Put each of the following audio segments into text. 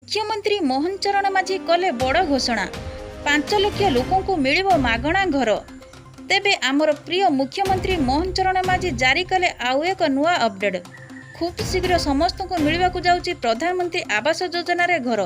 मुख्यमंत्री मोहन चरण माझी कले बड़ घोषणा 5 लाख लोकों को मिलिबो मागणा घर। तेबे आमर प्रिय मुख्यमंत्री मोहन चरण माझी जारी कले आउ एक नुआ अपडेट। खूब शीघ्र समस्त को मिलवा जाउची प्रधानमंत्री आवास योजना रे घर।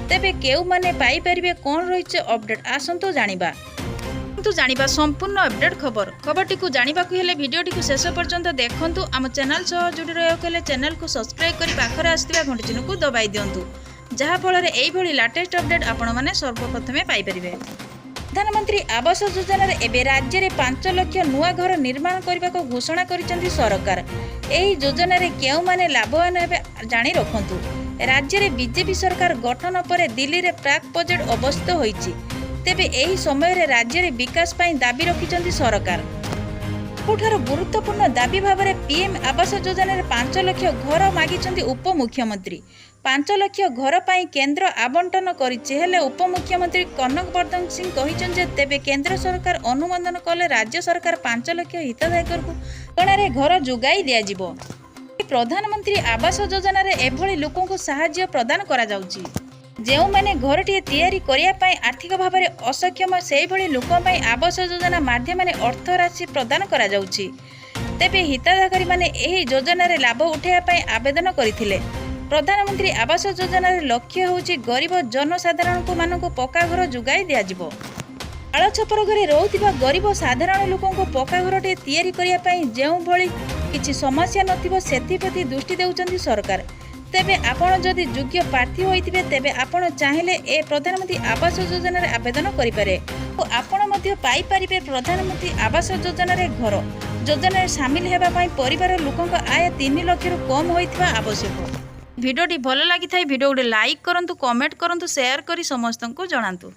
तेबे केउ माने पाई परिबे कोन रहिছে अपडेट आसंतो जानिबा संपूर्ण अपडेट खबरटी को जानिबा को हेले वीडियोटी को शेष पर्यंत देखंतु। आम चैनल सह जोड़ी रहक हेले चैनल को सब्सक्राइब करी पाखरे आस्थिबा घंटी चिन्ह को दबाई दियंतु, जहा फଳରେ एई भली लेटेस्ट अपडेट आपण माने सर्वप्रथमे पाई परिबे। प्रधानमंत्री आवास योजना रे एबे राज्य में 5 लाख नुआ घर निर्माण करने को घोषणा करिसेंती सरकार। एही योजना रे केउ माने लाभवान हेबे जानि रखंतु। राज्य में बीजेपी सरकार गठन पर दिल्ली रे प्राक बजेट अवस्थित होईची। तेबे एही समय रे राज्य रे विकास पाई दाबी रखिसेंती सरकार। सबुठार गुरुत्वपूर्ण दाबी भाव में पीएम आवास योजना रे 5 लाख घर मागिसेंती उपमुख्यमंत्री। 5 लाख घर पाई केंद्र आवंटन करिছে हेले उपमुख्यमंत्री कनक वर्धन सिंह कहिछन जे तेबे केंद्र सरकार अनुमोदन कले राज्य सरकार 5 लाख हिताधिकारी को गणारे घर जुगाई दिया जिवो। प्रधानमंत्री आवास योजना रे एभली लोकों को सहायता प्रदान करा जाउची जेउ माने घरटी तैयारी करिया पाई आर्थिक भाव में असक्षम सेही भली लोकों पाई आवास योजना माध्यम अर्थ राशि प्रदान करा जाउची। तेबे हिताधिकारी माने एही योजना रे लाभ उठाइया पाई आवेदन करिथिले। प्रधानमंत्री आवास योजना रे लक्ष्य होउची गरीब जनसाधारण को मानको पक्का घर जुगाई दिया जिवो। आळ छपर घरे रहउथिबा गरीब साधारण लोकों को पक्का घरटे तैयारी करिया पाई जेउ भली किछि समस्या नथिबो सेथिप्रति दृष्टि देउचंती सरकार। तेबे आपण जदि योग्य प्रार्थी होइथिबे तेबे आपण चाहिले ए प्रधानमंत्री आवास योजना रे आवेदन करि पारे ओ आपण मध्ये पाई परिबे प्रधानमंत्री आवास योजना रे घर। योजना रे शामिल हेबा पाई परिवार लोकों आय 3 लाख रु कम होइथिबा आवश्यक। वीडियोटी भल लगी वीडियो गोटे लाइक करंतु, कमेंट करंतु, शेयर करी समस्त को जणांतु।